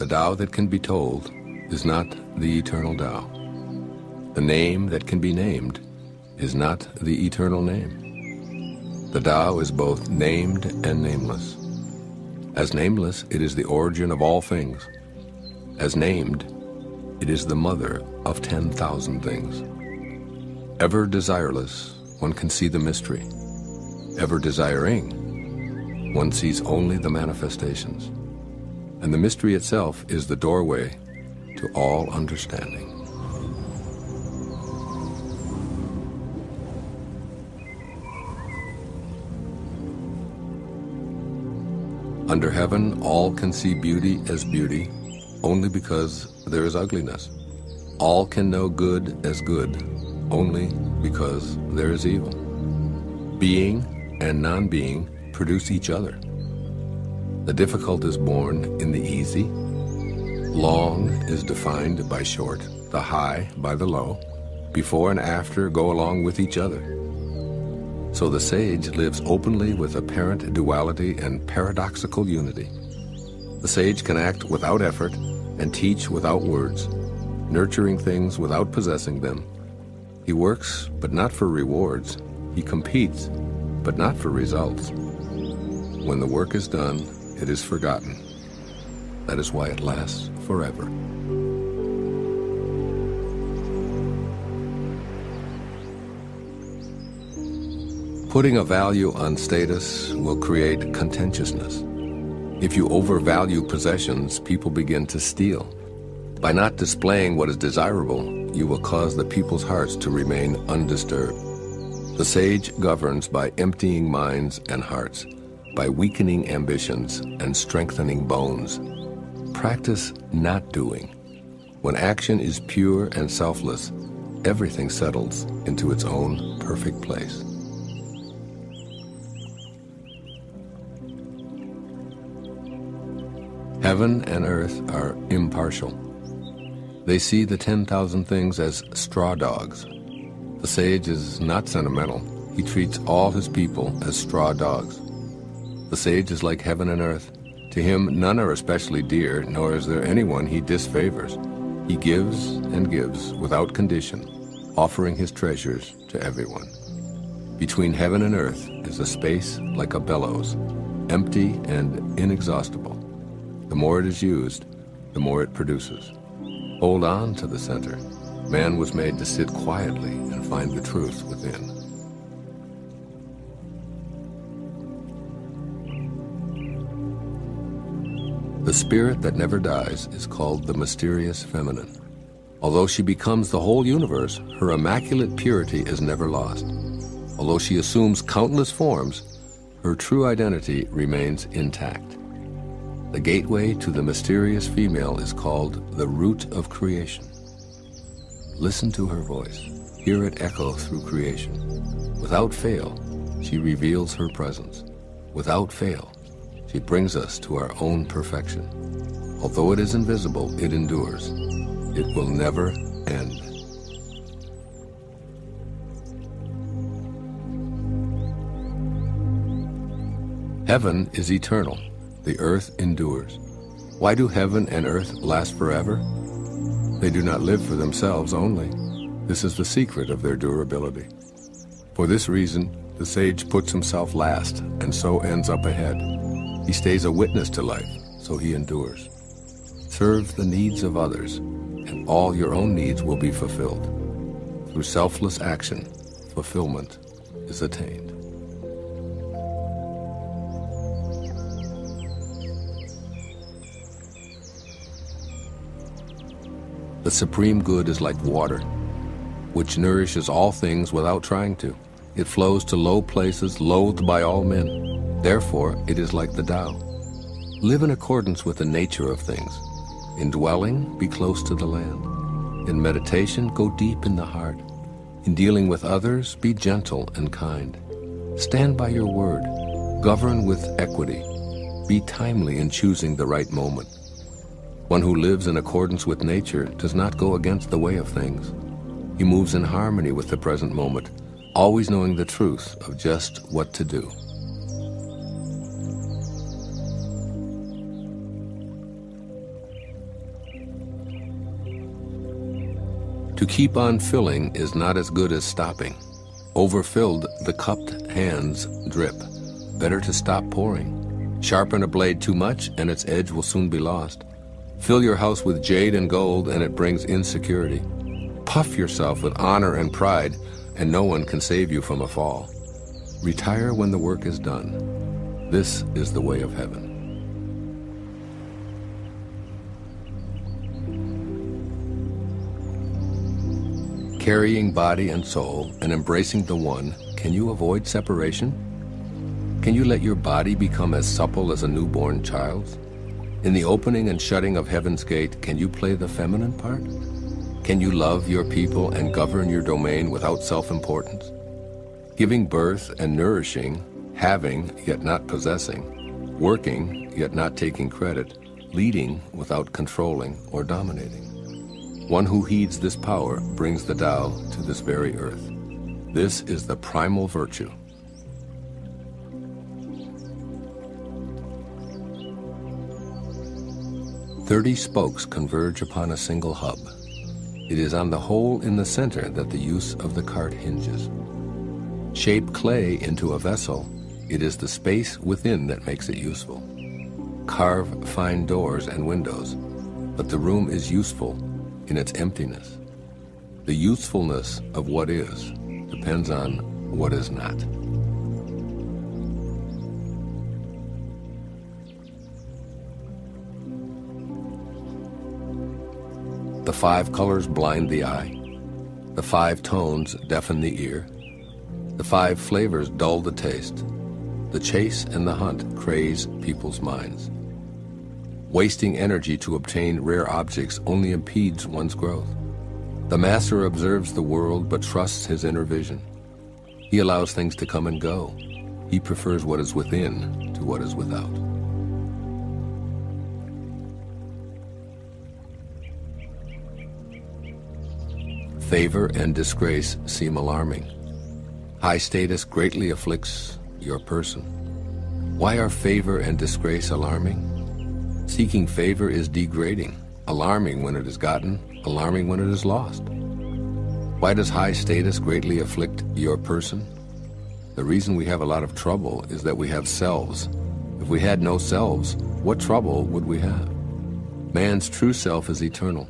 The Tao that can be told is not the eternal Tao. The name that can be named is not the eternal name. The Tao is both named and nameless. As nameless, it is the origin of all things. As named, it is the mother of 10,000 things. Ever desireless, one can see the mystery. Ever desiring, one sees only the manifestations. And the mystery itself is the doorway to all understanding. Under heaven, all can see beauty as beauty only because there is ugliness. All can know good as good only because there is evil. Being and non-being produce each other. The difficult is born in the easy. Long is defined by short, the high by the low. Before and after go along with each other. So the sage lives openly with apparent duality and paradoxical unity. The sage can act without effort and teach without words, nurturing things without possessing them. He works, but not for rewards. He competes, but not for results. When the work is done, it is forgotten. That is why it lasts forever. Putting a value on status will create contentiousness. If you overvalue possessions, people begin to steal. By not displaying what is desirable, you will cause the people's hearts to remain undisturbed. The sage governs by emptying minds and hearts, by weakening ambitions and strengthening bones. Practice not doing. When action is pure and selfless, everything settles into its own perfect place. Heaven and earth are impartial. They see the 10,000 things as straw dogs. The sage is not sentimental. He treats all his people as straw dogs. The sage is like heaven and earth. To him, none are especially dear, nor is there anyone he disfavors. He gives and gives without condition, offering his treasures to everyone. Between heaven and earth is a space like a bellows, empty and inexhaustible. The more it is used, the more it produces. Hold on to the center. Man was made to sit quietly and find the truth within. The spirit that never dies is called the mysterious feminine. Although she becomes the whole universe, her immaculate purity is never lost. Although she assumes countless forms, her true identity remains intact. The gateway to the mysterious female is called the root of creation. Listen to her voice. Hear it echo through creation. Without fail, she reveals her presence. Without fail, she brings us to our own perfection. Although it is invisible, it endures. It will never end. Heaven is eternal. The earth endures. Why do heaven and earth last forever? They do not live for themselves only. This is the secret of their durability. For this reason, the sage puts himself last and so ends up ahead. He stays a witness to life, so he endures. Serve the needs of others, and all your own needs will be fulfilled. Through selfless action, fulfillment is attained. The supreme good is like water, which nourishes all things without trying to. It flows to low places loathed by all men. Therefore, it is like the Tao. Live in accordance with the nature of things. In dwelling, be close to the land. In meditation, go deep in the heart. In dealing with others, be gentle and kind. Stand by your word. Govern with equity. Be timely in choosing the right moment. One who lives in accordance with nature does not go against the way of things. He moves in harmony with the present moment, always knowing the truth of just what to do. To keep on filling is not as good as stopping. Overfilled, the cupped hands drip. Better to stop pouring. Sharpen a blade too much, and its edge will soon be lost. Fill your house with jade and gold, and it brings insecurity. Puff yourself with honor and pride, and no one can save you from a fall. Retire when the work is done. This is the way of heaven. Carrying body and soul and embracing the one, can you avoid separation? Can you let your body become as supple as a newborn child's? In the opening and shutting of heaven's gate, can you play the feminine part? Can you love your people and govern your domain without self-importance? Giving birth and nourishing, having yet not possessing, working yet not taking credit, leading without controlling or dominating. One who heeds this power brings the Tao to this very earth. This is the primal virtue. "30 spokes converge upon a single hub. It is on the hole in the center that the use of the cart hinges. Shape clay into a vessel, it is the space within that makes it useful. Carve fine doors and windows, but the room is useful in its emptiness. The usefulness of what is depends on what is not." The 5 colors blind the eye. The 5 tones deafen the ear. The 5 flavors dull the taste. The chase and the hunt craze people's minds. Wasting energy to obtain rare objects only impedes one's growth. The master observes the world but trusts his inner vision. He allows things to come and go. He prefers what is within to what is without. Favor and disgrace seem alarming. High status greatly afflicts your person. Why are favor and disgrace alarming? Seeking favor is degrading, alarming when it is gotten, alarming when it is lost. Why does high status greatly afflict your person? The reason we have a lot of trouble is that we have selves. If we had no selves, what trouble would we have? Man's true self is eternal,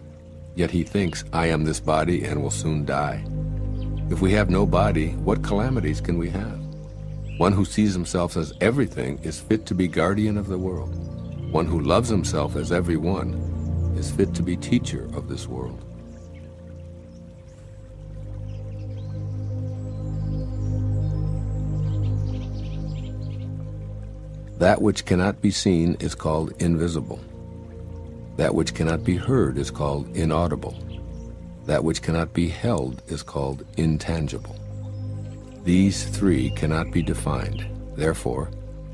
yet he thinks, "I am this body and will soon die." If we have no body, what calamities can we have? One who sees himself as everything is fit to be guardian of the world. One who loves himself as everyone is fit to be teacher of this world. That which cannot be seen is called invisible. That which cannot be heard is called inaudible. That which cannot be held is called intangible. These 3 cannot be defined, therefore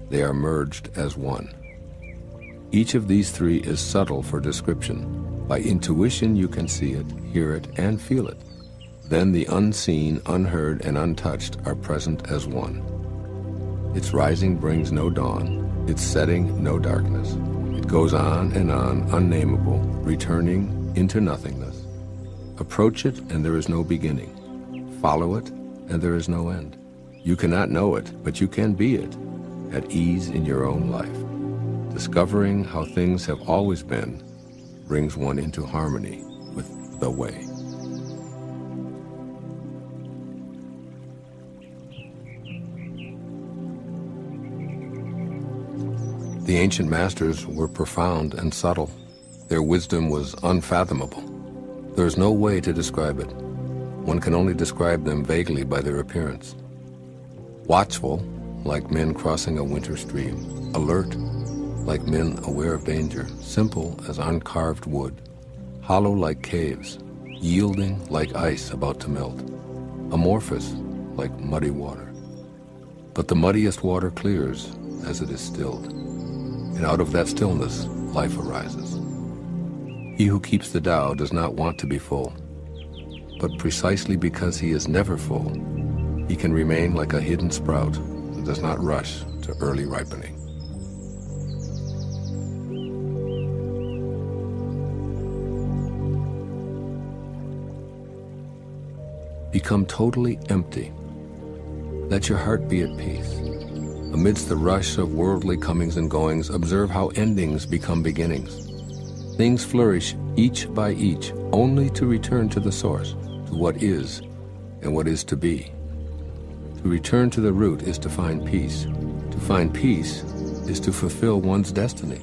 they are merged as one. Each of these 3 is subtle for description. By intuition you can see it, hear it, and feel it. Then the unseen, unheard, and untouched are present as one. Its rising brings no dawn, its setting no darkness. It goes on, unnameable, returning into nothingness. Approach it, and there is no beginning. Follow it, and there is no end. You cannot know it, but you can be it, at ease in your own life. Discovering how things have always been brings one into harmony with the way. The ancient masters were profound and subtle. Their wisdom was unfathomable. There is no way to describe it. One can only describe them vaguely by their appearance. Watchful, like men crossing a winter stream. Alert, like men aware of danger. Simple as uncarved wood. Hollow like caves. Yielding like ice about to melt. Amorphous like muddy water. But the muddiest water clears as it is stilled. And out of that stillness, life arises. He who keeps the Tao does not want to be full. But precisely because he is never full, he can remain like a hidden sprout and does not rush to early ripening. Become totally empty. Let your heart be at peace. Amidst the rush of worldly comings and goings, observe how endings become beginnings. Things flourish each by each, only to return to the source, to what is and what is to be. To return to the root is to find peace. To find peace is to fulfill one's destiny.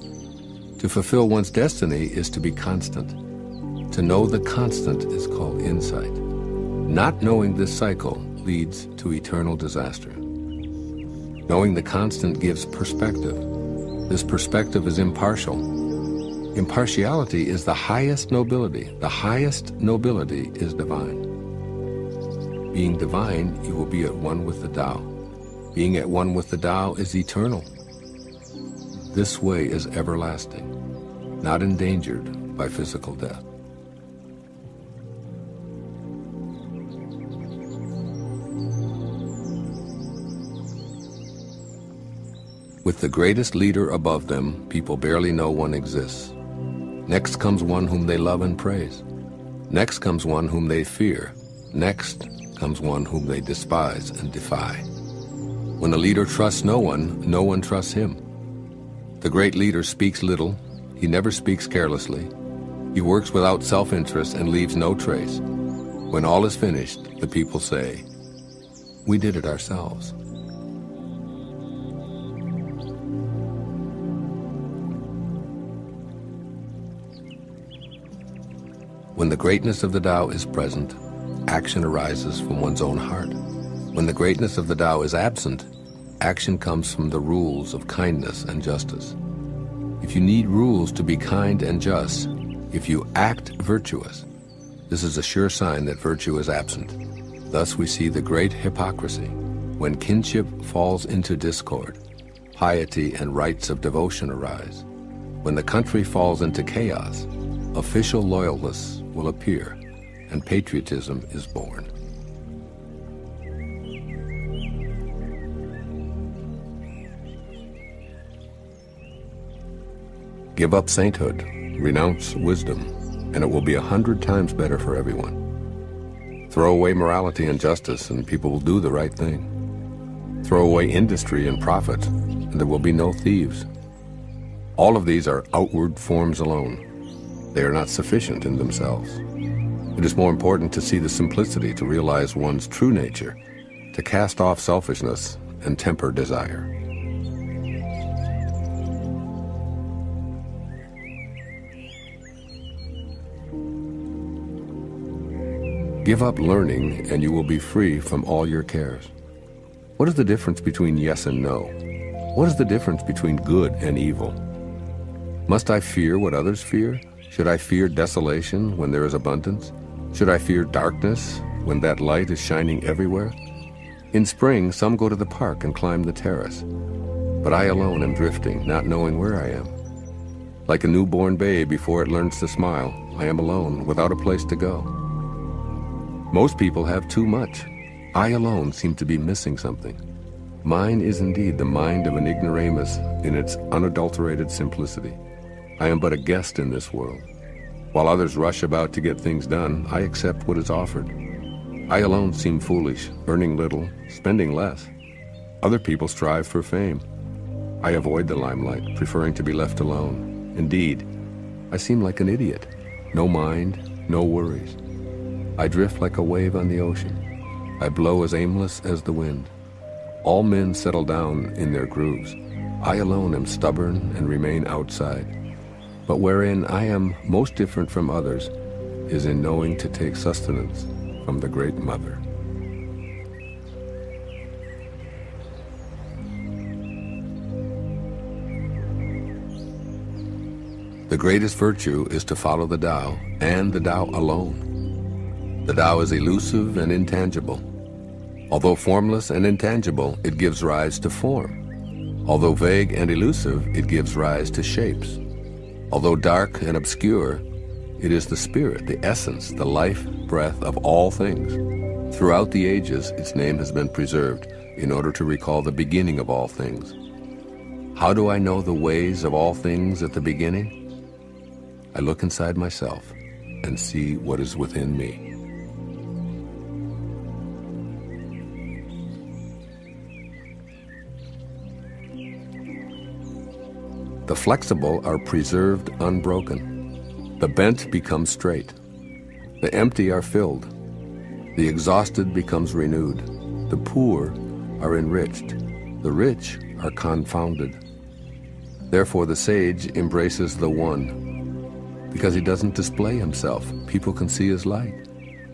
To fulfill one's destiny is to be constant. To know the constant is called insight. Not knowing this cycle leads to eternal disaster. Knowing the constant gives perspective. This perspective is impartial. Impartiality is the highest nobility. The highest nobility is divine. Being divine, you will be at one with the Tao. Being at one with the Tao is eternal. This way is everlasting, not endangered by physical death. With the greatest leader above them, people barely know one exists. Next comes one whom they love and praise. Next comes one whom they fear. Next comes one whom they despise and defy. When a leader trusts no one trusts him. The great leader speaks little. He never speaks carelessly. He works without self-interest and leaves no trace. When all is finished, the people say, "We did it ourselves." When the greatness of the Tao is present, action arises from one's own heart. When the greatness of the Tao is absent, action comes from the rules of kindness and justice. If you need rules to be kind and just, if you act virtuous, this is a sure sign that virtue is absent. Thus we see the great hypocrisy. When kinship falls into discord, piety and rites of devotion arise. When the country falls into chaos, official loyalists will appear, and patriotism is born. Give up sainthood, renounce wisdom, and it will be 100 times better for everyone. Throw away morality and justice, and people will do the right thing. Throw away industry and profit, and there will be no thieves. All of these are outward forms alone. They are not sufficient in themselves. It is more important to see the simplicity, to realize one's true nature, to cast off selfishness and temper desire. Give up learning and you will be free from all your cares. What is the difference between yes and no? What is the difference between good and evil? Must I fear what others fear? Should I fear desolation when there is abundance? Should I fear darkness when that light is shining everywhere? In spring, some go to the park and climb the terrace. But I alone am drifting, not knowing where I am. Like a newborn babe before it learns to smile, I am alone, without a place to go. Most people have too much. I alone seem to be missing something. Mine is indeed the mind of an ignoramus in its unadulterated simplicity. I am but a guest in this world. While others rush about to get things done, I accept what is offered. I alone seem foolish, earning little, spending less. Other people strive for fame. I avoid the limelight, preferring to be left alone. Indeed, I seem like an idiot. No mind, no worries. I drift like a wave on the ocean. I blow as aimless as the wind. All men settle down in their grooves. I alone am stubborn and remain outside. But wherein I am most different from others is in knowing to take sustenance from the Great Mother. The greatest virtue is to follow the Tao, and the Tao alone. The Tao is elusive and intangible. Although formless and intangible, it gives rise to form. Although vague and elusive, it gives rise to shapes. Although dark and obscure, it is the spirit, the essence, the life breath of all things. Throughout the ages, its name has been preserved in order to recall the beginning of all things. How do I know the ways of all things at the beginning? I look inside myself and see what is within me. The flexible are preserved unbroken. The bent become straight. The empty are filled. The exhausted becomes renewed. The poor are enriched. The rich are confounded. Therefore the sage embraces the one. Because he doesn't display himself, people can see his light.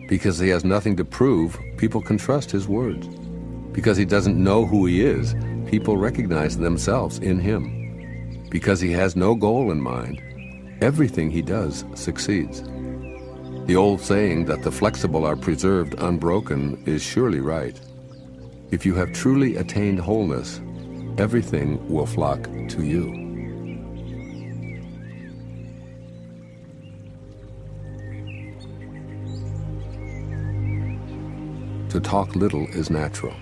Because he has nothing to prove, people can trust his words. Because he doesn't know who he is, people recognize themselves in him. Because he has no goal in mind, everything he does succeeds. The old saying that the flexible are preserved unbroken is surely right. If you have truly attained wholeness, everything will flock to you. To talk little is natural.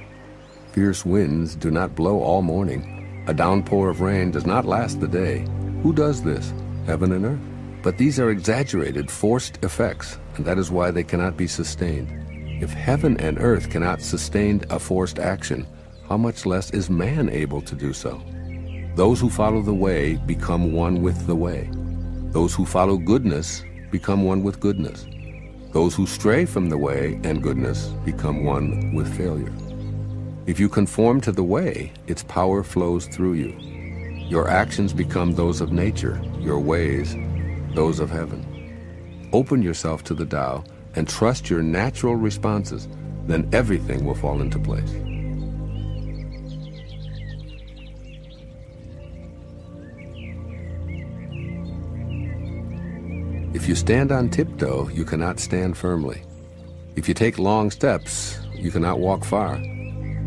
Fierce winds do not blow all morning. A downpour of rain does not last the day. Who does this? Heaven and earth? But these are exaggerated, forced effects, and that is why they cannot be sustained. If heaven and earth cannot sustain a forced action, how much less is man able to do so? Those who follow the way become one with the way. Those who follow goodness become one with goodness. Those who stray from the way and goodness become one with failure. If you conform to the way, its power flows through you. Your actions become those of nature, your ways those of heaven. Open yourself to the Tao and trust your natural responses, then everything will fall into place. If you stand on tiptoe, you cannot stand firmly. If you take long steps, you cannot walk far.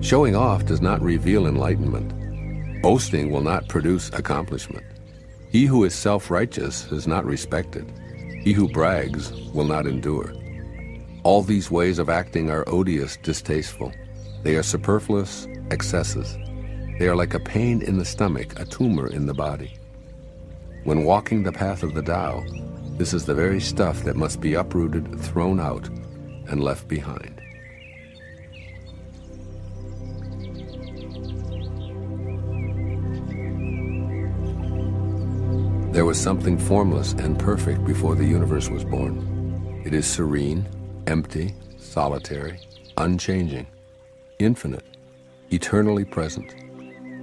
Showing off does not reveal enlightenment. Boasting will not produce accomplishment. He who is self-righteous is not respected. He who brags will not endure. All these ways of acting are odious, distasteful. They are superfluous excesses. They are like a pain in the stomach, a tumor in the body. When walking the path of the Tao, this is the very stuff that must be uprooted, thrown out, and left behind. There was something formless and perfect before the universe was born. It is serene, empty, solitary, unchanging, infinite, eternally present.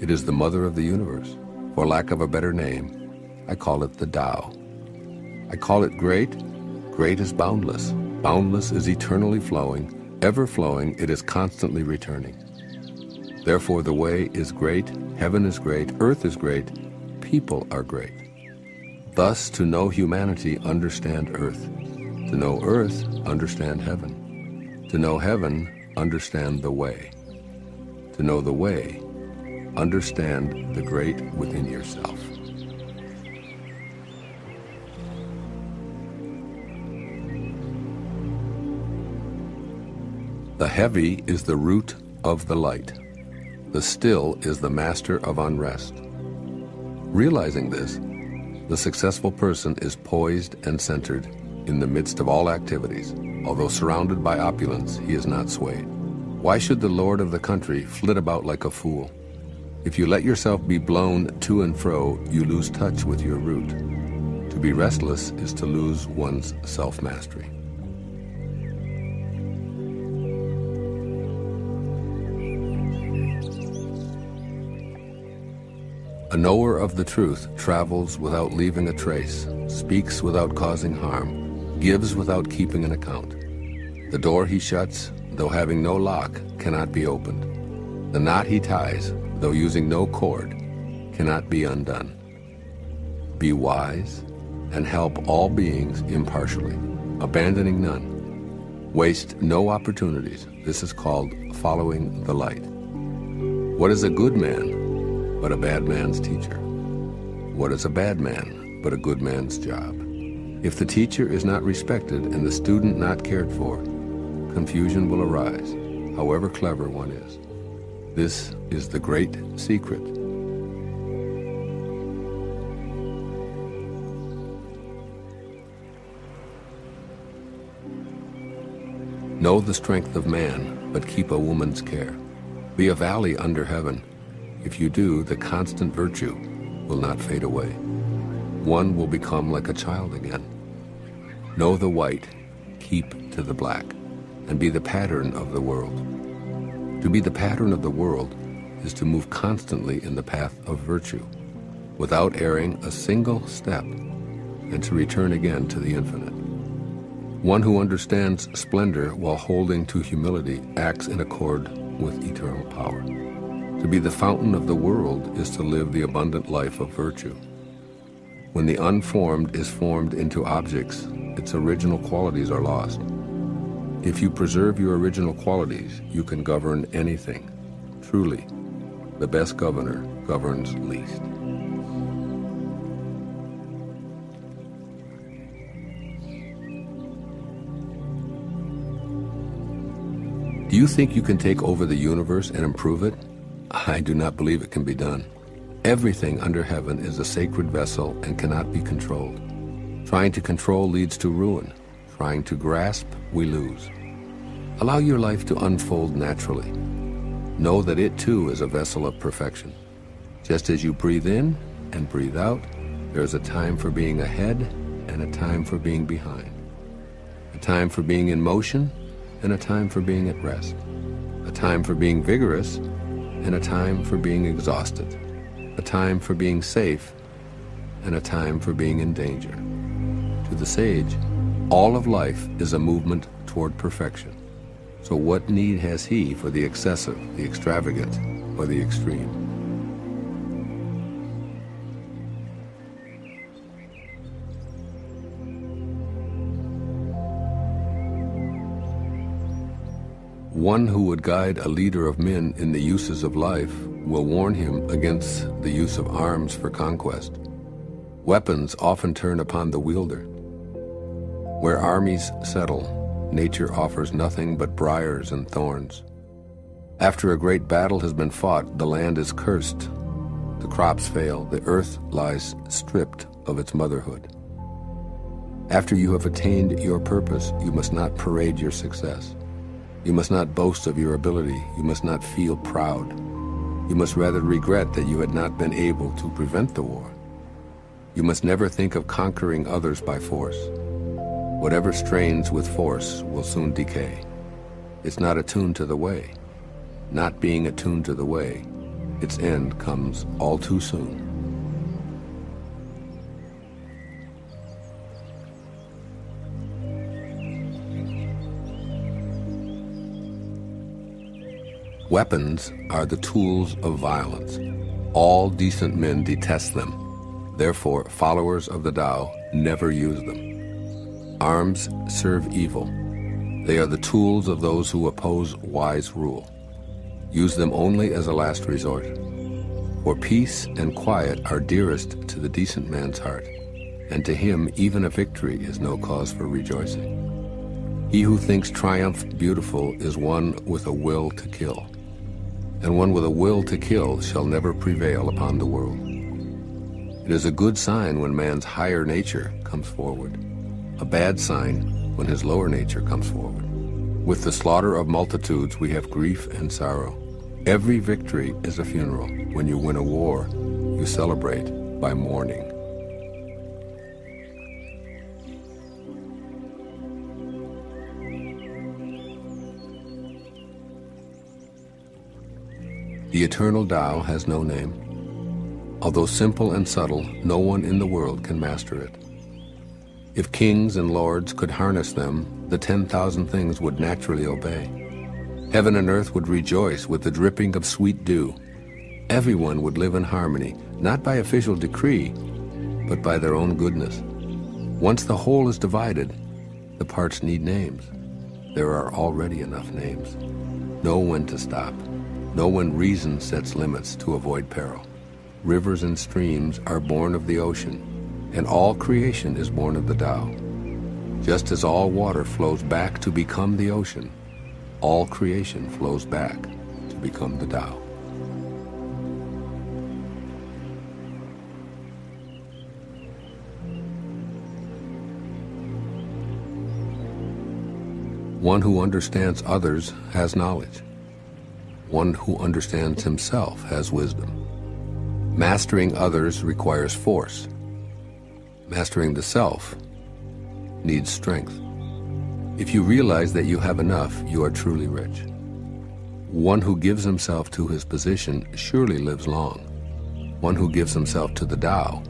It is the mother of the universe. For lack of a better name, I call it the Tao. I call it great. Great is boundless. Boundless is eternally flowing. Ever flowing, it is constantly returning. Therefore the way is great, heaven is great, earth is great, people are great. Thus, to know humanity, understand earth. To know earth, understand heaven. To know heaven, understand the way. To know the way, understand the great within yourself. The heavy is the root of the light. The still is the master of unrest. Realizing this, the successful person is poised and centered in the midst of all activities. Although surrounded by opulence, he is not swayed. Why should the lord of the country flit about like a fool? If you let yourself be blown to and fro, you lose touch with your root. To be restless is to lose one's self-mastery. A knower of the truth travels without leaving a trace, speaks without causing harm, gives without keeping an account. The door he shuts, though having no lock, cannot be opened. The knot he ties, though using no cord, cannot be undone. Be wise and help all beings impartially, abandoning none. Waste no opportunities. This is called following the light. What is a good man but a bad man's teacher? What is a bad man but a good man's job? If the teacher is not respected and the student not cared for, confusion will arise, however clever one is. This is the great secret. Know the strength of man, but keep a woman's care. Be a valley under heaven. If you do, the constant virtue will not fade away. One will become like a child again. Know the white, keep to the black, and be the pattern of the world. To be the pattern of the world is to move constantly in the path of virtue, without erring a single step, and to return again to the infinite. One who understands splendor while holding to humility acts in accord with eternal power. To be the fountain of the world is to live the abundant life of virtue. When the unformed is formed into objects, its original qualities are lost. If you preserve your original qualities, you can govern anything. Truly, the best governor governs least. Do you think you can take over the universe and improve it? I do not believe it can be done. Everything under heaven is a sacred vessel and cannot be controlled. Trying to control leads to ruin. Trying to grasp, we lose. Allow your life to unfold naturally. Know that it too is a vessel of perfection. Just as you breathe in and breathe out, there is a time for being ahead and a time for being behind. A time for being in motion and a time for being at rest. A time for being vigorous and a time for being exhausted. A time for being safe and a time for being in danger. To the sage, all of life is a movement toward perfection. So what need has he for the excessive, the extravagant, or the extreme? One who would guide a leader of men in the uses of life will warn him against the use of arms for conquest. Weapons often turn upon the wielder. Where armies settle, nature offers nothing but briars and thorns. After a great battle has been fought, the land is cursed. The crops fail, the earth lies stripped of its motherhood. After you have attained your purpose, you must not parade your success. You must not boast of your ability. You must not feel proud. You must rather regret that you had not been able to prevent the war. You must never think of conquering others by force. Whatever strains with force will soon decay. It's not attuned to the way. Not being attuned to the way, its end comes all too soon. Weapons are the tools of violence. All decent men detest them. Therefore, followers of the Tao never use them. Arms serve evil. They are the tools of those who oppose wise rule. Use them only as a last resort. For peace and quiet are dearest to the decent man's heart, and to him even a victory is no cause for rejoicing. He who thinks triumph beautiful is one with a will to kill. And one with a will to kill shall never prevail upon the world. It is a good sign when man's higher nature comes forward, a bad sign when his lower nature comes forward. With the slaughter of multitudes we have grief and sorrow. Every victory is a funeral. When you win a war, you celebrate by mourning. The eternal Tao has no name. Although simple and subtle, no one in the world can master it. If kings and lords could harness them, the 10,000 things would naturally obey. Heaven and earth would rejoice with the dripping of sweet dew. Everyone would live in harmony, not by official decree, but by their own goodness. Once the whole is divided, the parts need names. There are already enough names. Know when to stop. Know when reason sets limits to avoid peril. Rivers and streams are born of the ocean, and all creation is born of the Tao. Just as all water flows back to become the ocean, all creation flows back to become the Tao. One who understands others has knowledge. One who understands himself has wisdom. Mastering others requires force. Mastering the self needs strength. If you realize that you have enough, you are truly rich. One who gives himself to his position surely lives long. One who gives himself to the Tao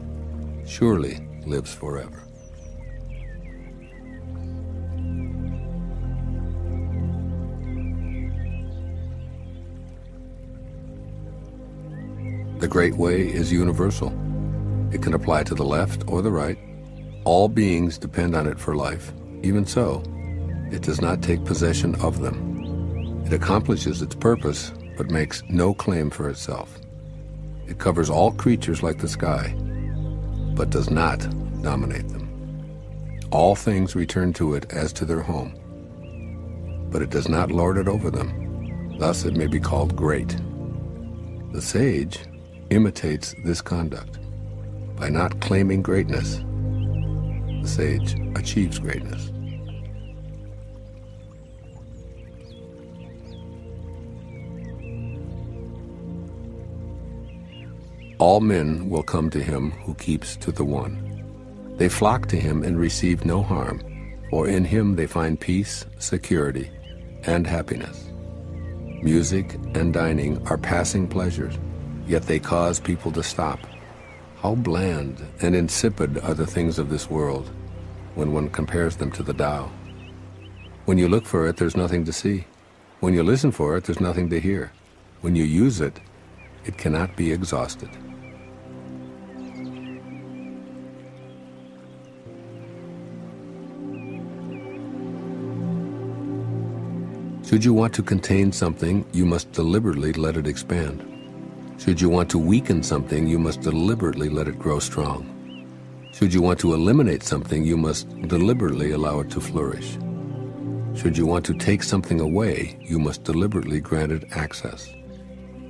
surely lives forever. The Great Way is universal. It can apply to the left or the right. All beings depend on it for life. Even so, it does not take possession of them. It accomplishes its purpose, but makes no claim for itself. It covers all creatures like the sky, but does not dominate them. All things return to it as to their home, but it does not lord it over them. Thus it may be called great. The sage imitates this conduct. By not claiming greatness, the sage achieves greatness. All men will come to him who keeps to the one. They flock to him and receive no harm, for in him they find peace, security, and happiness. Music and dining are passing pleasures, yet they cause people to stop. How bland and insipid are the things of this world when one compares them to the Tao. When you look for it, there's nothing to see. When you listen for it, there's nothing to hear. When you use it, it cannot be exhausted. Should you want to contain something, you must deliberately let it expand. Should you want to weaken something, you must deliberately let it grow strong. Should you want to eliminate something, you must deliberately allow it to flourish. Should you want to take something away, you must deliberately grant it access.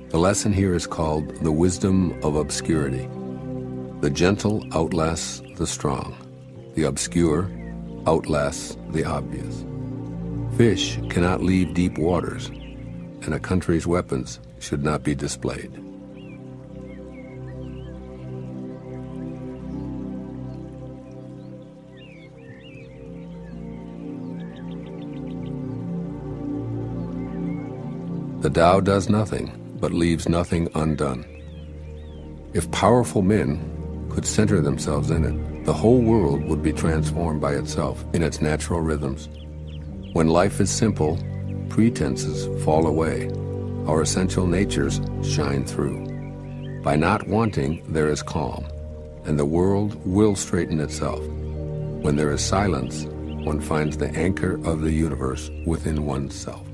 The lesson here is called the wisdom of obscurity. The gentle outlasts the strong. The obscure outlasts the obvious. Fish cannot leave deep waters, and a country's weapons should not be displayed. The Tao does nothing, but leaves nothing undone. If powerful men could center themselves in it, the whole world would be transformed by itself in its natural rhythms. When life is simple, pretenses fall away. Our essential natures shine through. By not wanting, there is calm, and the world will straighten itself. When there is silence, one finds the anchor of the universe within oneself.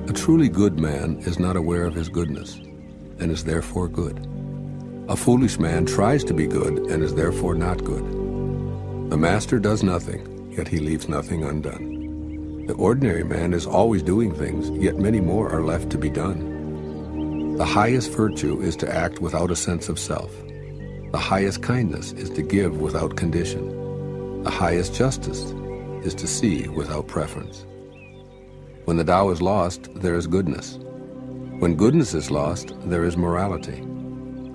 A truly good man is not aware of his goodness, and is therefore good. A foolish man tries to be good, and is therefore not good. The master does nothing, yet he leaves nothing undone. The ordinary man is always doing things, yet many more are left to be done. The highest virtue is to act without a sense of self. The highest kindness is to give without condition. The highest justice is to see without preference. When the Tao is lost, there is goodness. When goodness is lost, there is morality.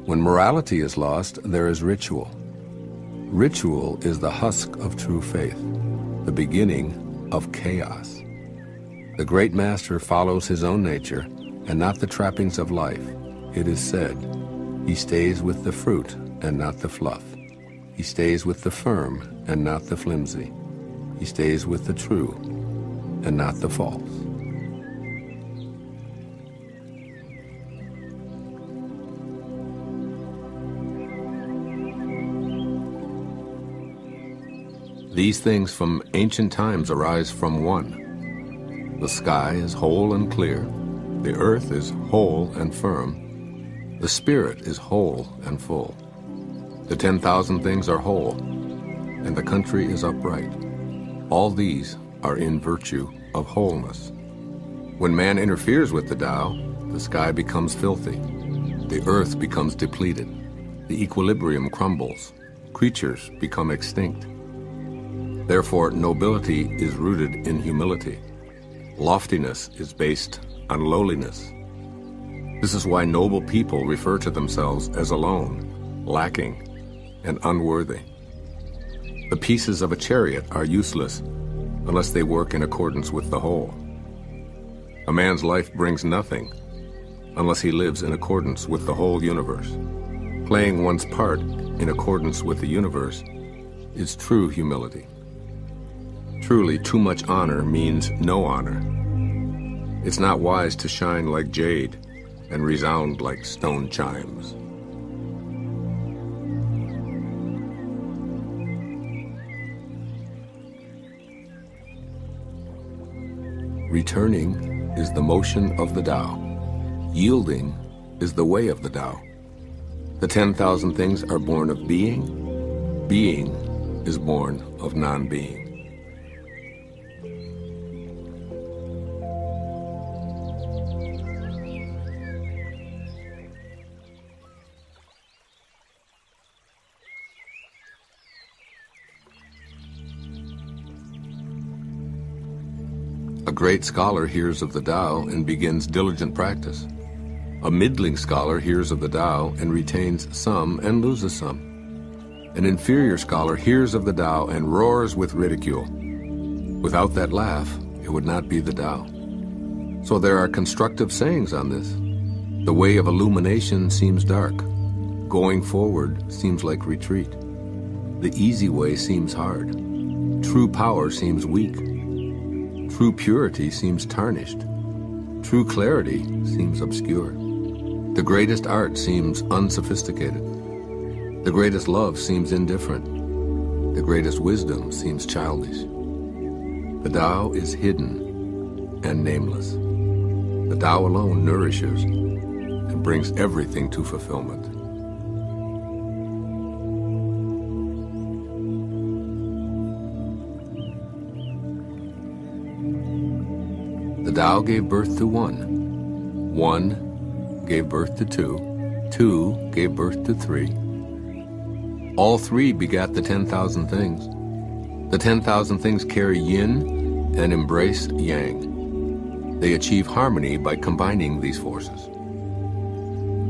When morality is lost, there is ritual. Ritual is the husk of true faith, the beginning of chaos. The great master follows his own nature and not the trappings of life. It is said, he stays with the fruit and not the fluff. He stays with the firm and not the flimsy. He stays with the true and not the false. These things from ancient times arise from one. The sky is whole and clear. The earth is whole and firm. The spirit is whole and full. The 10,000 things are whole, and the country is upright. All these are in virtue of wholeness. When man interferes with the Tao, the sky becomes filthy. The earth becomes depleted. The equilibrium crumbles. creatures become extinct. Therefore, nobility is rooted in humility. Loftiness is based on lowliness. This is why noble people refer to themselves as alone, lacking, and unworthy. The pieces of a chariot are useless unless they work in accordance with the whole. A man's life brings nothing unless he lives in accordance with the whole universe. Playing one's part in accordance with the universe is true humility. Truly, too much honor means no honor. It's not wise to shine like jade and resound like stone chimes. Returning is the motion of the Tao. Yielding is the way of the Tao. The 10,000 things are born of being. Being is born of non-being. A great scholar hears of the Tao and begins diligent practice. A middling scholar hears of the Tao and retains some and loses some. An inferior scholar hears of the Tao and roars with ridicule. Without that laugh, it would not be the Tao. So there are constructive sayings on this. The way of illumination seems dark. Going forward seems like retreat. The easy way seems hard. True power seems weak. True purity seems tarnished. True clarity seems obscure. The greatest art seems unsophisticated. The greatest love seems indifferent. The greatest wisdom seems childish. The Tao is hidden and nameless. The Tao alone nourishes and brings everything to fulfillment. The Tao gave birth to one. One gave birth to two. Two gave birth to three. All three begat the 10,000 things. The 10,000 things carry yin and embrace yang. They achieve harmony by combining these forces.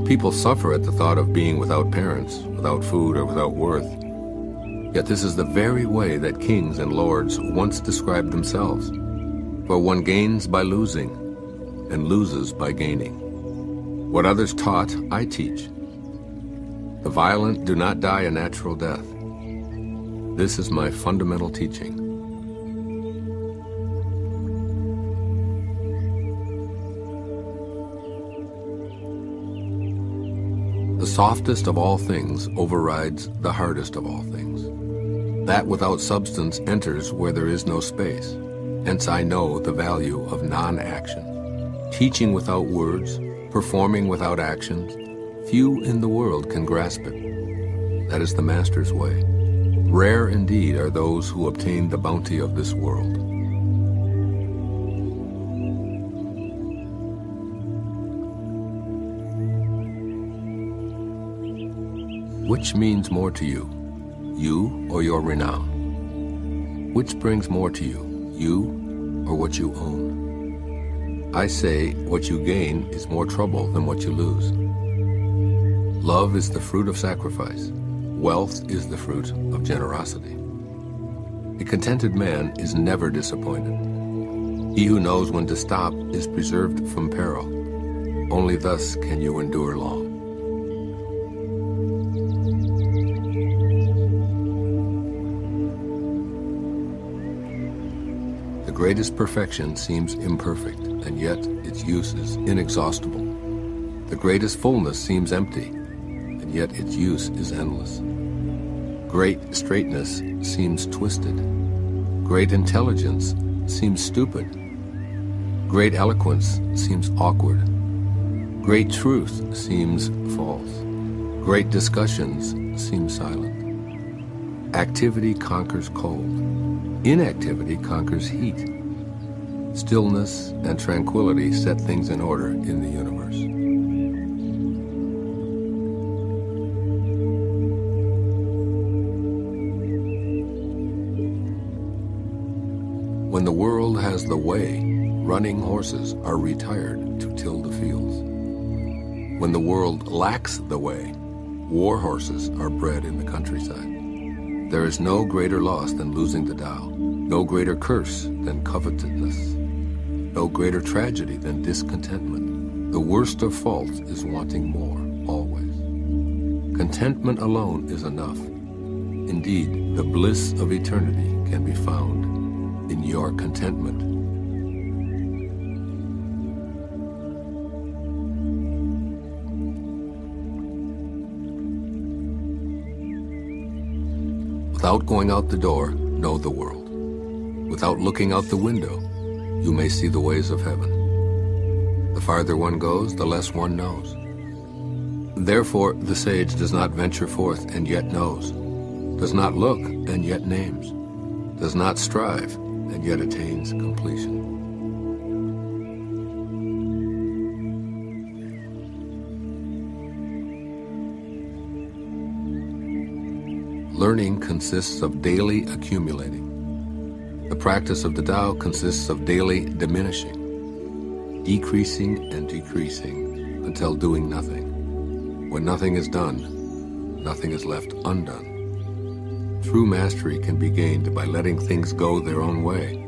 People suffer at the thought of being without parents, without food, or without worth. Yet this is the very way that kings and lords once described themselves. For one gains by losing, and loses by gaining. What others taught, I teach. The violent do not die a natural death. This is my fundamental teaching. The softest of all things overrides the hardest of all things. That without substance enters where there is no space. Hence I know the value of non-action. Teaching without words, performing without actions, few in the world can grasp it. That is the Master's way. Rare indeed are those who obtain the bounty of this world. Which means more to you, you or your renown? Which brings more to you, you or what you own? I say what you gain is more trouble than what you lose. Love is the fruit of sacrifice. Wealth is the fruit of generosity. A contented man is never disappointed. He who knows when to stop is preserved from peril. Only thus can you endure long. The greatest perfection seems imperfect, and yet its use is inexhaustible. The greatest fullness seems empty, and yet its use is endless. Great straightness seems twisted. Great intelligence seems stupid. Great eloquence seems awkward. Great truth seems false. Great discussions seem silent. Activity conquers cold. Inactivity conquers heat. Stillness and tranquility set things in order in the universe. the way, running horses are retired to till the fields. When the world lacks the way, war horses are bred in the countryside. There is no greater loss than losing the Tao, no greater curse than covetousness, no greater tragedy than discontentment. The worst of faults is wanting more, always. Contentment alone is enough. Indeed, the bliss of eternity can be found in your contentment. Without going out the door, know the world. Without looking out the window, you may see the ways of heaven. The farther one goes, the less one knows. Therefore, the sage does not venture forth and yet knows, does not look and yet names, does not strive and yet attains completion. Learning consists of daily accumulating. The practice of the Tao consists of daily diminishing, decreasing and decreasing until doing nothing. When nothing is done, nothing is left undone. True mastery can be gained by letting things go their own way.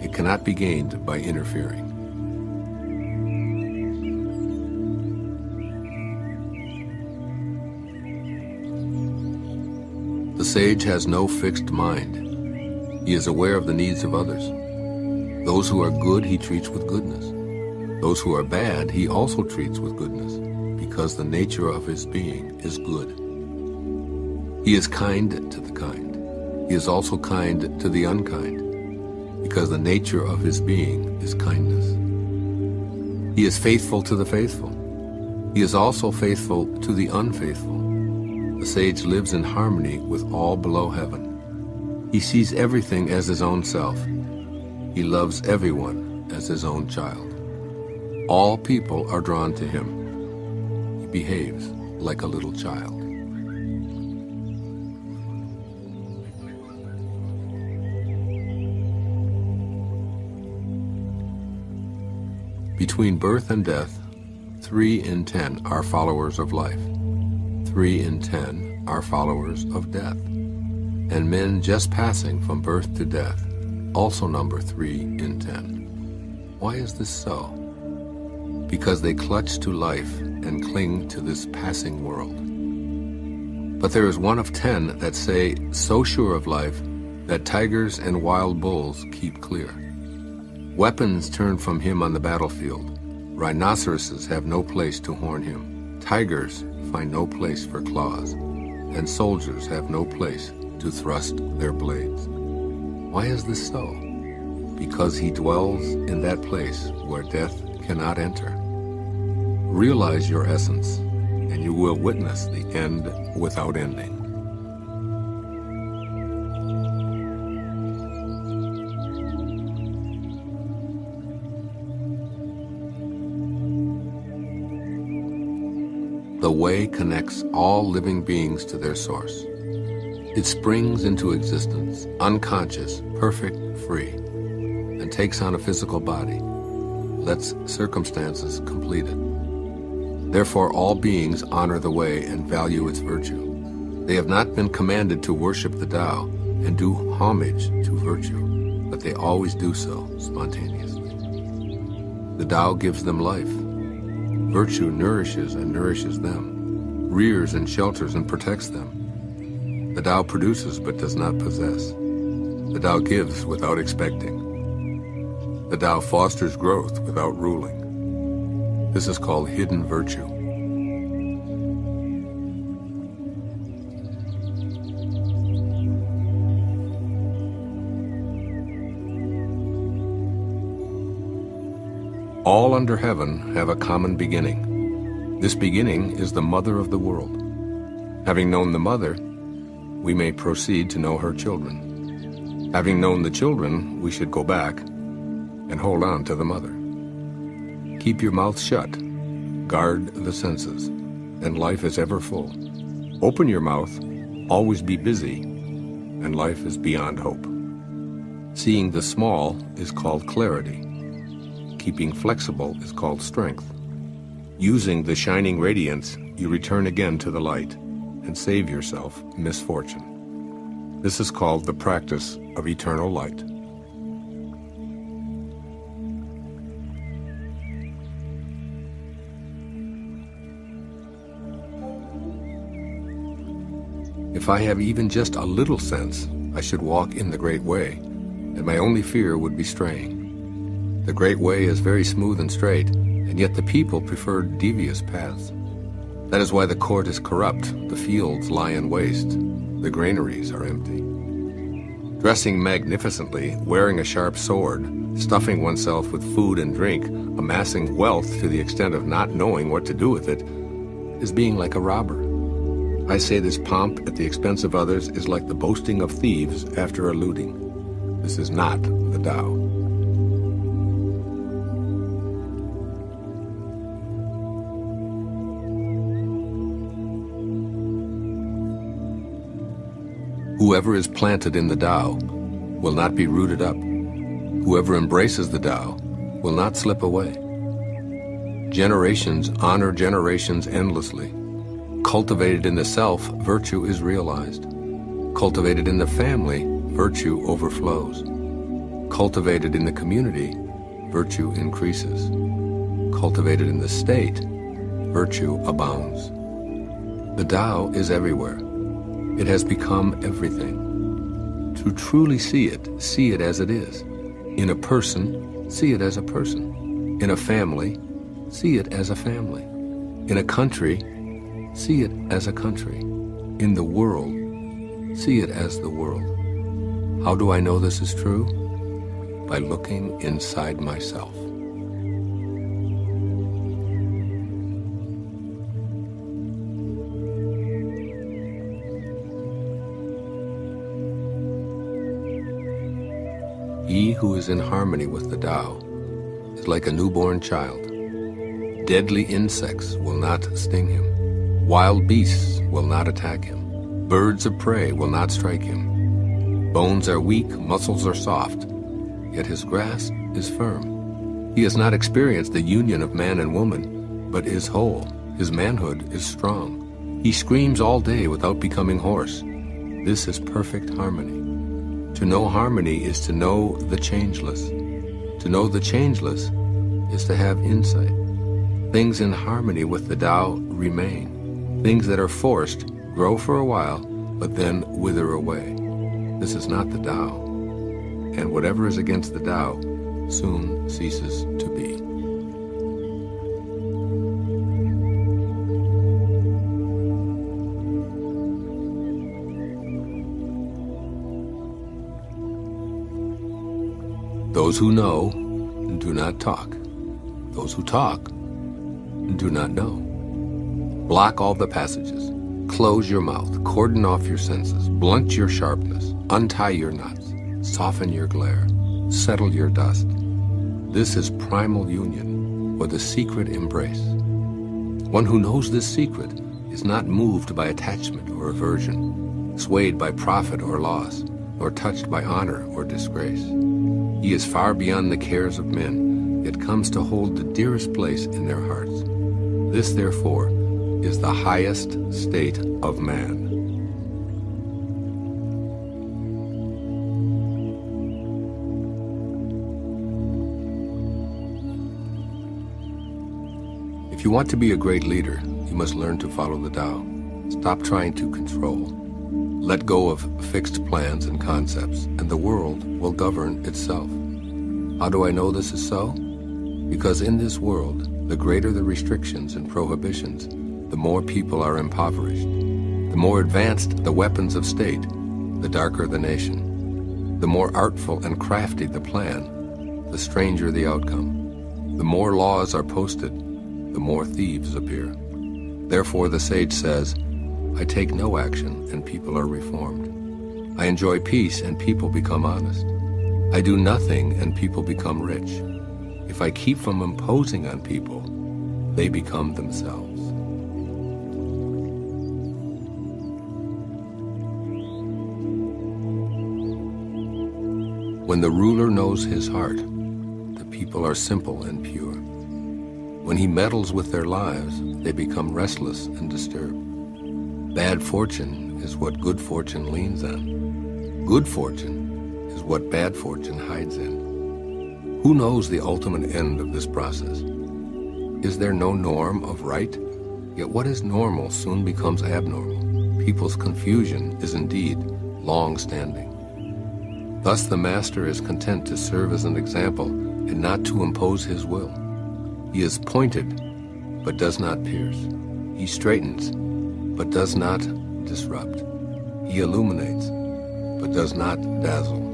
It cannot be gained by interfering. The sage has no fixed mind. He is aware of the needs of others. Those who are good he treats with goodness. Those who are bad he also treats with goodness, because the nature of his being is good. He is kind to the kind. He is also kind to the unkind, because the nature of his being is kindness. He is faithful to the faithful. He is also faithful to the unfaithful. The sage lives in harmony with all below heaven. He sees everything as his own self. He loves everyone as his own child. All people are drawn to him. He behaves like a little child. Between birth and death, 3 in 10 are followers of life. 3 in 10 are followers of death. And men just passing from birth to death also number 3 in 10. Why is this so? Because they clutch to life and cling to this passing world. But there is one of 10 that say, so sure of life, that tigers and wild bulls keep clear. Weapons turn from him on the battlefield. Rhinoceroses have no place to horn him. Tigers find no place for claws, and soldiers have no place to thrust their blades. Why is this so? Because he dwells in that place where death cannot enter. Realize your essence, and you will witness the end without ending. The way connects all living beings to their source. It springs into existence, unconscious, perfect, free, and takes on a physical body, lets circumstances complete it. Therefore, all beings honor the way and value its virtue. They have not been commanded to worship the Tao and do homage to virtue, but they always do so spontaneously. The Tao gives them life. Virtue nourishes and nourishes them, rears and shelters and protects them. The Tao produces but does not possess. The Tao gives without expecting. The Tao fosters growth without ruling. This is called hidden virtue. All under heaven have a common beginning. This beginning is the mother of the world. Having known the mother, we may proceed to know her children. Having known the children, we should go back and hold on to the mother. Keep your mouth shut, guard the senses, and life is ever full. Open your mouth, always be busy, and life is beyond hope. Seeing the small is called clarity. Keeping flexible is called strength. Using the shining radiance, you return again to the light and save yourself misfortune. This is called the practice of eternal light. If I have even just a little sense, I should walk in the Great Way, and my only fear would be straying. The Great Way is very smooth and straight, and yet the people prefer devious paths. That is why the court is corrupt, the fields lie in waste, the granaries are empty. Dressing magnificently, wearing a sharp sword, stuffing oneself with food and drink, amassing wealth to the extent of not knowing what to do with it, is being like a robber. I say this pomp at the expense of others is like the boasting of thieves after a looting. This is not the Tao. Whoever is planted in the Tao will not be rooted up. Whoever embraces the Tao will not slip away. Generations honor generations endlessly. Cultivated in the self, virtue is realized. Cultivated in the family, virtue overflows. Cultivated in the community, virtue increases. Cultivated in the state, virtue abounds. The Tao is everywhere. It has become everything. To truly see it as it is. In a person, see it as a person. In a family, see it as a family. In a country, see it as a country. In the world, see it as the world. How do I know this is true? By looking inside myself. He who is in harmony with the Tao is like a newborn child. Deadly insects will not sting him. Wild beasts will not attack him. Birds of prey will not strike him. Bones are weak, muscles are soft, yet his grasp is firm. He has not experienced the union of man and woman, but is whole. His manhood is strong. He screams all day without becoming hoarse. This is perfect harmony. To know harmony is to know the changeless. To know the changeless is to have insight. Things in harmony with the Tao remain. Things that are forced grow for a while, but then wither away. This is not the Tao. And whatever is against the Tao soon ceases to be. Those who know do not talk. Those who talk do not know. Block all the passages. Close your mouth. Cordon off your senses. Blunt your sharpness. Untie your knots. Soften your glare. Settle your dust. This is primal union, or the secret embrace. One who knows this secret is not moved by attachment or aversion, swayed by profit or loss, or touched by honor or disgrace. He is far beyond the cares of men, yet comes to hold the dearest place in their hearts. This, therefore, is the highest state of man. If you want to be a great leader, you must learn to follow the Tao. Stop trying to control. Let go of fixed plans and concepts, and the world will govern itself. How do I know this is so? Because in this world, the greater the restrictions and prohibitions, the more people are impoverished. The more advanced the weapons of state, the darker the nation. The more artful and crafty the plan, the stranger the outcome. The more laws are posted, the more thieves appear. Therefore the sage says, I take no action and people are reformed. I enjoy peace and people become honest. I do nothing and people become rich. If I keep from imposing on people, they become themselves. When the ruler knows his heart, the people are simple and pure. When he meddles with their lives, they become restless and disturbed. Bad fortune is what good fortune leans on. Good fortune is what bad fortune hides in. Who knows the ultimate end of this process? Is there no norm of right? Yet what is normal soon becomes abnormal. People's confusion is indeed long-standing. Thus the master is content to serve as an example and not to impose his will. He is pointed, but does not pierce. He straightens, but does not disrupt. He illuminates, but does not dazzle.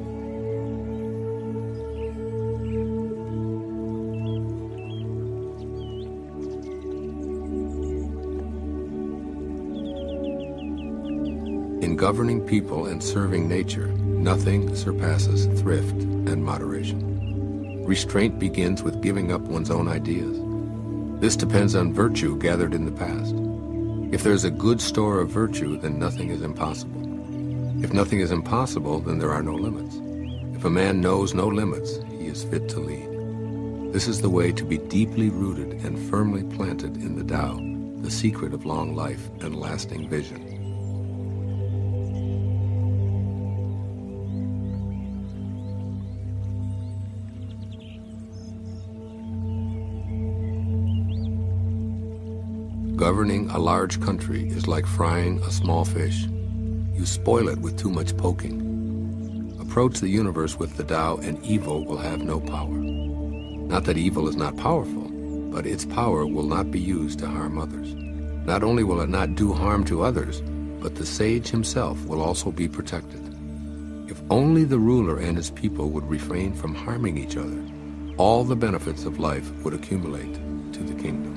In governing people and serving nature, nothing surpasses thrift and moderation. Restraint begins with giving up one's own ideas. This depends on virtue gathered in the past. If there is a good store of virtue, then nothing is impossible. If nothing is impossible, then there are no limits. If a man knows no limits, he is fit to lead. This is the way to be deeply rooted and firmly planted in the Tao, the secret of long life and lasting vision. Governing a large country is like frying a small fish. You spoil it with too much poking. Approach the universe with the Tao and evil will have no power. Not that evil is not powerful, but its power will not be used to harm others. Not only will it not do harm to others, but the sage himself will also be protected. If only the ruler and his people would refrain from harming each other, all the benefits of life would accumulate to the kingdom.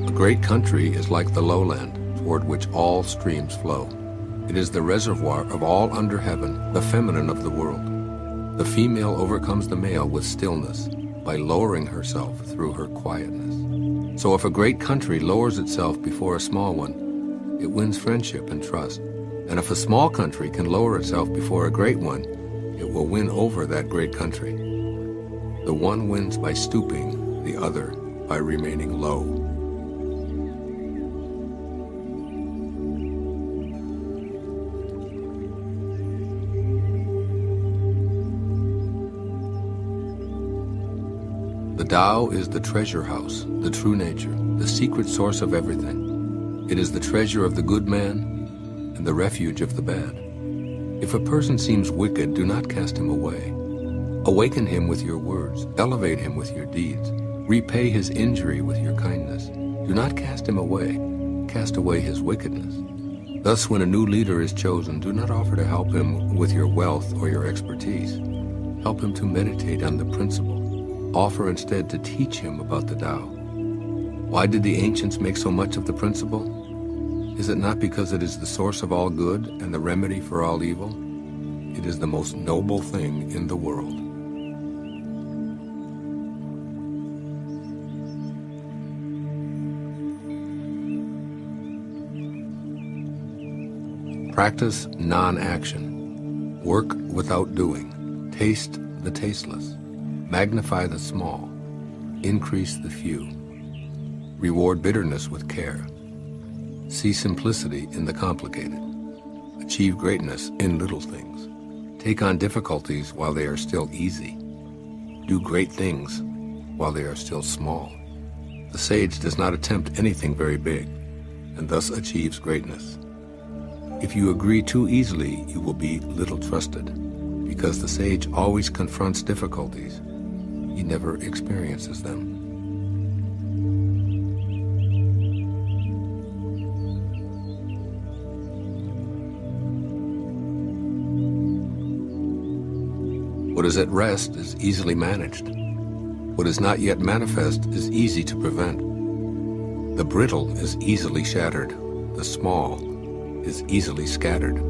A great country is like the lowland, toward which all streams flow. It is the reservoir of all under heaven, the feminine of the world. The female overcomes the male with stillness, by lowering herself through her quietness. So if a great country lowers itself before a small one, it wins friendship and trust. And if a small country can lower itself before a great one, it will win over that great country. The one wins by stooping, the other by remaining low. The Tao is the treasure house, the true nature, the secret source of everything. It is the treasure of the good man and the refuge of the bad. If a person seems wicked, do not cast him away. Awaken him with your words, elevate him with your deeds, repay his injury with your kindness. Do not cast him away, cast away his wickedness. Thus, when a new leader is chosen, do not offer to help him with your wealth or your expertise. Help him to meditate on the principle. Offer instead to teach him about the Tao. Why did the ancients make so much of the principle? Is it not because it is the source of all good and the remedy for all evil? It is the most noble thing in the world. Practice non-action. Work without doing. Taste the tasteless. Magnify the small, increase the few. Reward bitterness with care. See simplicity in the complicated. Achieve greatness in little things. Take on difficulties while they are still easy. Do great things while they are still small. The sage does not attempt anything very big, and thus achieves greatness. If you agree too easily, you will be little trusted, because the sage always confronts difficulties. He never experiences them. What is at rest is easily managed. What is not yet manifest is easy to prevent. The brittle is easily shattered. The small is easily scattered.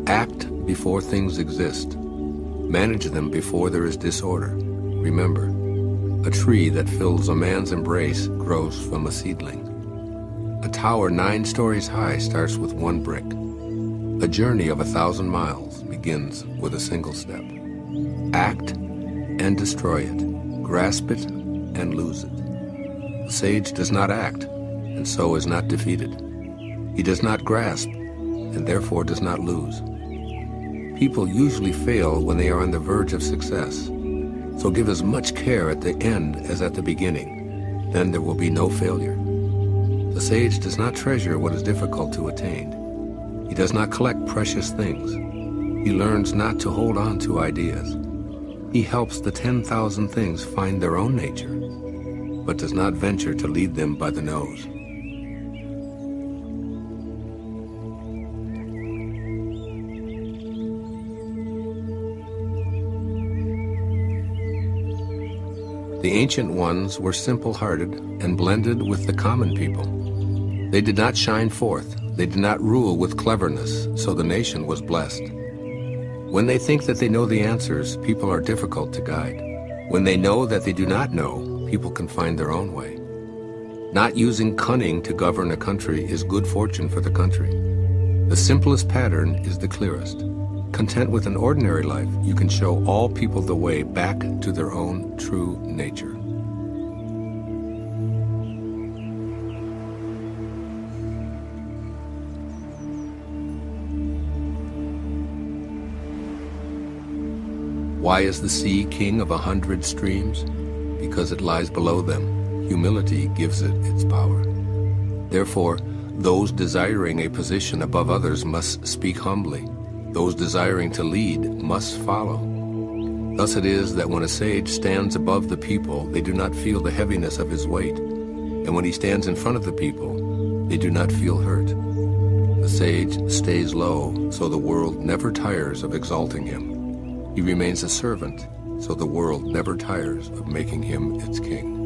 Act before things exist. Manage them before there is disorder. Remember, A tree that fills a man's embrace grows from a seedling. A tower 9 stories high starts with 1 brick. A journey of 1,000 miles begins with a single step. Act and destroy it. Grasp it and lose it. The sage does not act, and so is not defeated. He does not grasp, and therefore does not lose. People usually fail when they are on the verge of success. So give as much care at the end as at the beginning. Then there will be no failure. The sage does not treasure what is difficult to attain. He does not collect precious things. He learns not to hold on to ideas. He helps the 10,000 things find their own nature, but does not venture to lead them by the nose. The ancient ones were simple-hearted and blended with the common people. They did not shine forth. They did not rule with cleverness, so the nation was blessed. When they think that they know the answers, people are difficult to guide. When they know that they do not know, people can find their own way. Not using cunning to govern a country is good fortune for the country. The simplest pattern is the clearest. Content with an ordinary life, you can show all people the way back to their own true nature. Why is the sea king of 100 streams? Because it lies below them. Humility gives it its power. Therefore, those desiring a position above others must speak humbly. Those desiring to lead must follow. Thus it is that when a sage stands above the people, they do not feel the heaviness of his weight. And when he stands in front of the people, they do not feel hurt. The sage stays low, so the world never tires of exalting him. He remains a servant, so the world never tires of making him its king.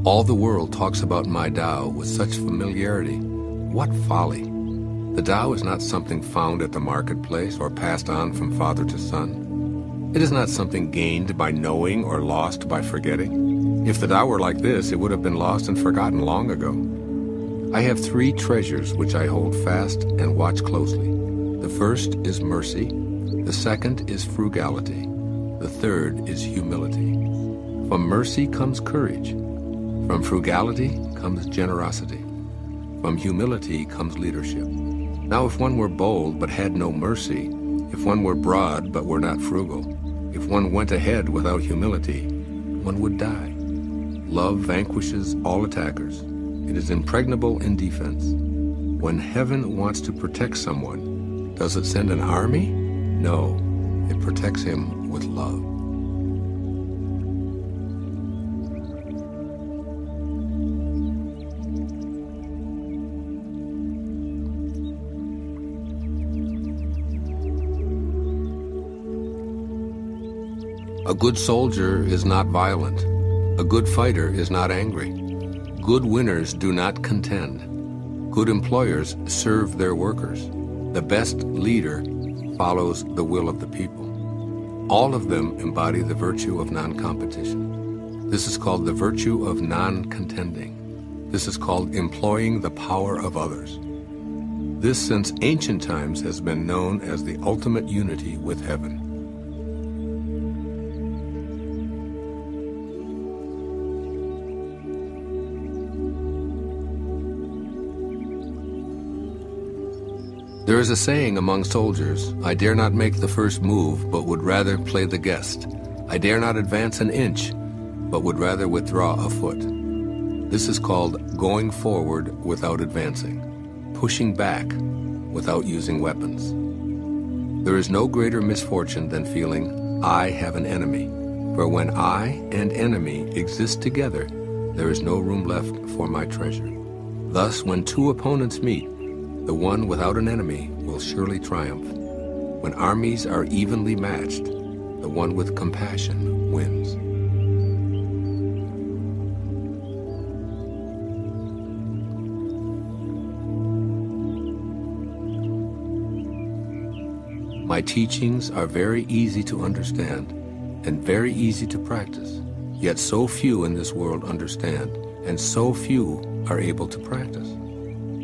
All the world talks about my Tao with such familiarity. What folly! The Tao is not something found at the marketplace or passed on from father to son. It is not something gained by knowing or lost by forgetting. If the Tao were like this, it would have been lost and forgotten long ago. I have 3 treasures which I hold fast and watch closely. The first is mercy, the second is frugality, the third is humility. From mercy comes courage. From frugality comes generosity. From humility comes leadership. Now if one were bold but had no mercy, if one were broad but were not frugal, if one went ahead without humility, one would die. Love vanquishes all attackers. It is impregnable in defense. When heaven wants to protect someone, does it send an army? No, it protects him with love. A good soldier is not violent. A good fighter is not angry. Good winners do not contend. Good employers serve their workers. The best leader follows the will of the people. All of them embody the virtue of non-competition. This is called the virtue of non-contending. This is called employing the power of others. This, since ancient times, has been known as the ultimate unity with heaven. There is a saying among soldiers, I dare not make the first move, but would rather play the guest. I dare not advance an inch, but would rather withdraw a foot. This is called going forward without advancing, pushing back without using weapons. There is no greater misfortune than feeling, I have an enemy. For when I and enemy exist together, there is no room left for my treasure. Thus, when 2 opponents meet, the one without an enemy will surely triumph. When armies are evenly matched, the one with compassion wins. My teachings are very easy to understand and very easy to practice, yet so few in this world understand, and so few are able to practice.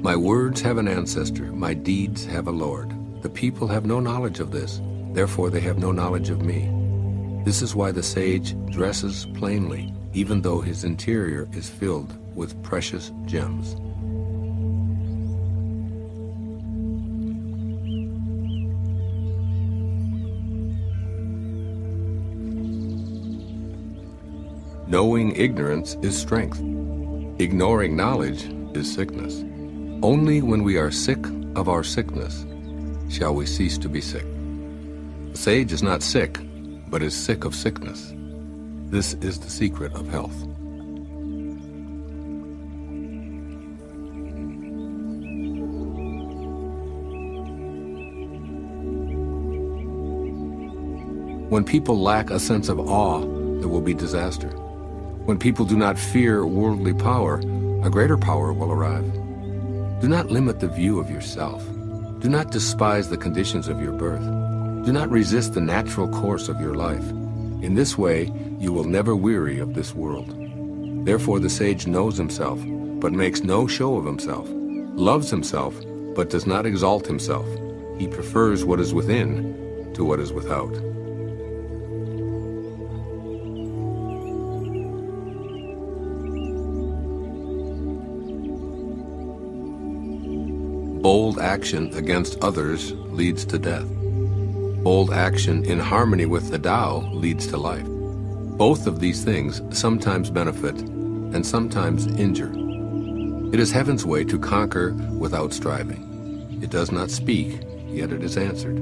My words have an ancestor, my deeds have a Lord. The people have no knowledge of this, therefore they have no knowledge of me. This is why the sage dresses plainly, even though his interior is filled with precious gems. Knowing ignorance is strength. Ignoring knowledge is sickness. Only when we are sick of our sickness shall we cease to be sick. The sage is not sick, but is sick of sickness. This is the secret of health. When people lack a sense of awe, there will be disaster. When people do not fear worldly power, a greater power will arrive. Do not limit the view of yourself. Do not despise the conditions of your birth. Do not resist the natural course of your life. In this way, you will never weary of this world. Therefore the sage knows himself, but makes no show of himself, loves himself, but does not exalt himself. He prefers what is within to what is without. Bold action against others leads to death. Bold action in harmony with the Tao leads to life. Both of these things sometimes benefit and sometimes injure. It is heaven's way to conquer without striving. It does not speak, yet it is answered.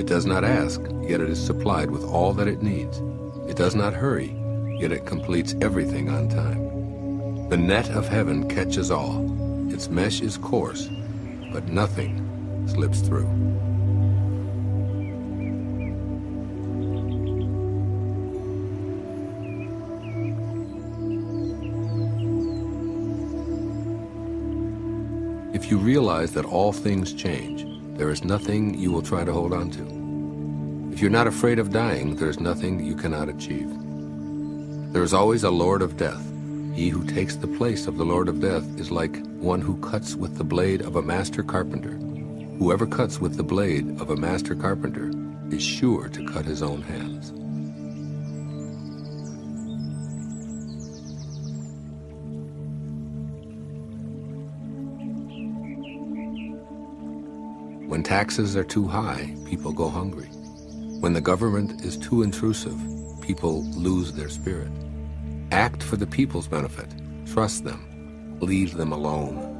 It does not ask, yet it is supplied with all that it needs. It does not hurry, yet it completes everything on time. The net of heaven catches all. Its mesh is coarse, but nothing slips through. If you realize that all things change, there is nothing you will try to hold on to. If you're not afraid of dying, there is nothing you cannot achieve. There is always a Lord of Death. He who takes the place of the Lord of Death is like one who cuts with the blade of a master carpenter. Whoever cuts with the blade of a master carpenter is sure to cut his own hands. When taxes are too high, people go hungry. When the government is too intrusive, people lose their spirit. Act for the people's benefit. Trust them. Leave them alone.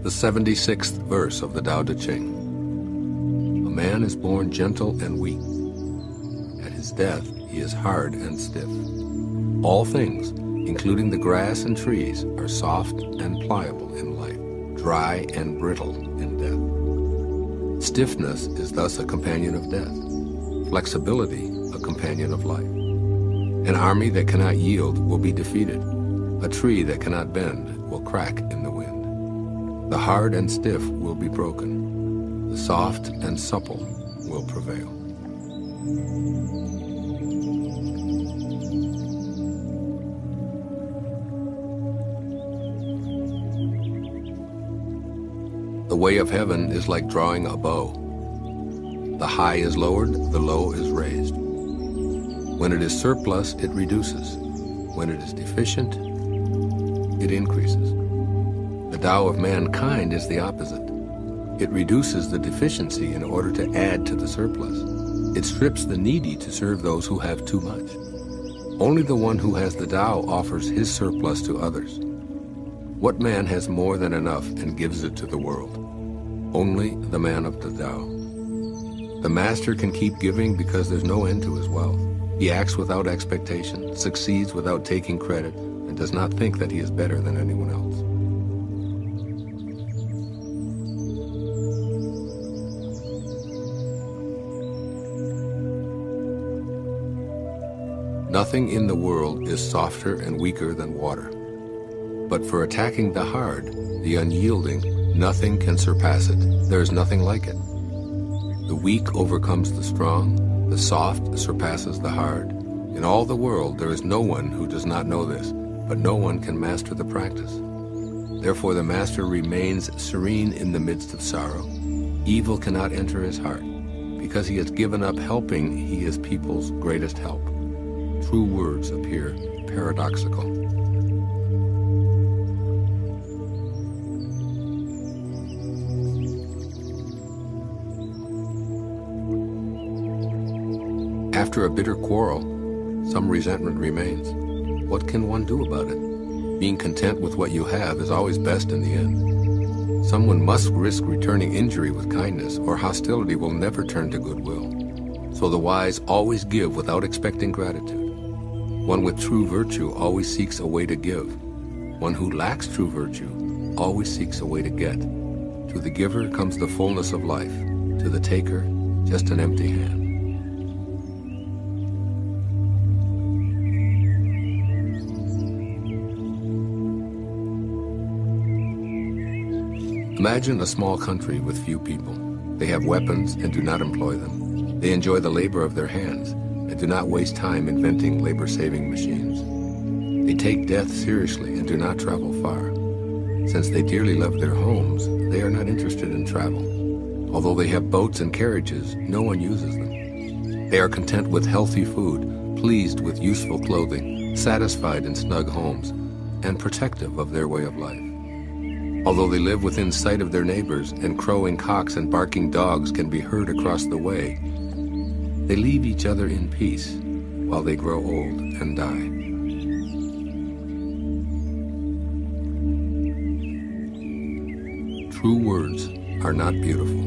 The 76th verse of the Tao Te Ching. A man is born gentle and weak. At his death, he is hard and stiff. All things, including the grass and trees, are soft and pliable in life, dry and brittle in death. Stiffness is thus a companion of death, flexibility a companion of life. An army that cannot yield will be defeated. A tree that cannot bend will crack in the wind. The hard and stiff will be broken. The soft and supple will prevail. The way of heaven is like drawing a bow. The high is lowered, the low is raised. When it is surplus, it reduces. When it is deficient, it increases. The Tao of mankind is the opposite. It reduces the deficiency in order to add to the surplus. It strips the needy to serve those who have too much. Only the one who has the Tao offers his surplus to others. What man has more than enough and gives it to the world? Only the man of the Tao. The master can keep giving because there's no end to his wealth. He acts without expectation, succeeds without taking credit, and does not think that he is better than anyone else. Nothing in the world is softer and weaker than water. But for attacking the hard, the unyielding, nothing can surpass it. There is nothing like it. The weak overcomes the strong, the soft surpasses the hard. In all the world there is no one who does not know this, but no one can master the practice. Therefore the master remains serene in the midst of sorrow. Evil cannot enter his heart. Because he has given up helping, he is people's greatest help. True words appear paradoxical. After a bitter quarrel, some resentment remains. What can one do about it? Being content with what you have is always best in the end. Someone must risk returning injury with kindness, or hostility will never turn to goodwill. So the wise always give without expecting gratitude. One with true virtue always seeks a way to give. One who lacks true virtue always seeks a way to get. To the giver comes the fullness of life. To the taker, just an empty hand. Imagine a small country with few people. They have weapons and do not employ them. They enjoy the labor of their hands and do not waste time inventing labor-saving machines. They take death seriously and do not travel far. Since they dearly love their homes, they are not interested in travel. Although they have boats and carriages, no one uses them. They are content with healthy food, pleased with useful clothing, satisfied in snug homes, and protective of their way of life. Although they live within sight of their neighbors, and crowing cocks and barking dogs can be heard across the way, they leave each other in peace while they grow old and die. True words are not beautiful.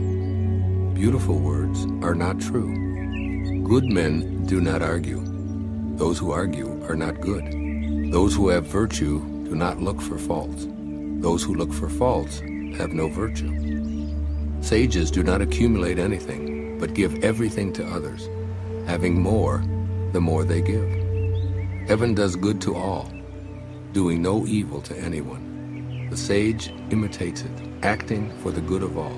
Beautiful words are not true. Good men do not argue. Those who argue are not good. Those who have virtue do not look for faults. Those who look for faults have no virtue. Sages do not accumulate anything, but give everything to others. Having more, the more they give. Heaven does good to all, doing no evil to anyone. The sage imitates it, acting for the good of all.